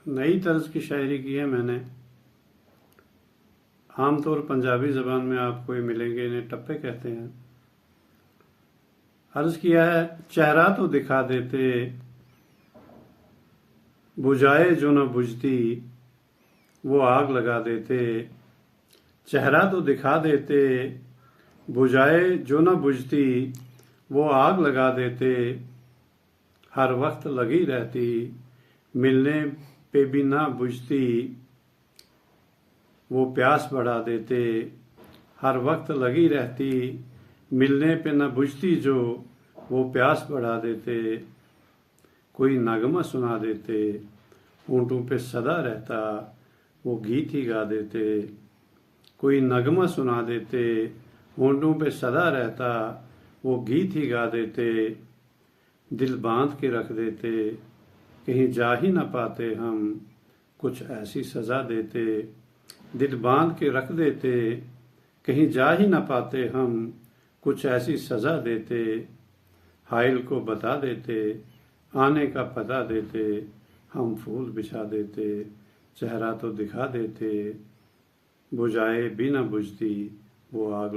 नई तर्ज की शायरी की है मैंने। आमतौर पंजाबी ज़बान में आपको ये मिलेंगे, इन्हें टप्पे कहते हैं। अर्ज किया है, चेहरा तो दिखा देते बुझाए जो न बुझती वो आग लगा देते। चेहरा तो दिखा देते बुझाए जो न बुझती वो आग लगा देते। हर वक्त लगी रहती मिलने पे भी ना बुझती वो प्यास बढ़ा देते। हर वक्त लगी रहती मिलने पे न बुझती जो वो प्यास बढ़ा देते। कोई नगमा सुना देते होंठों पे सदा रहता वो गीत ही गा देते। कोई नगमा सुना देते होंठों पे सदा रहता वो गीत ही गा देते। दिल बांध के रख देते कहीं जा ही न पाते हम कुछ ऐसी सज़ा देते। दिल बांध के रख देते कहीं जा ही न पाते हम कुछ ऐसी सज़ा देते। हाइल को बता देते आने का पता देते हम फूल बिछा देते। चेहरा तो दिखा देते बुझाए भी न बुझती वो आग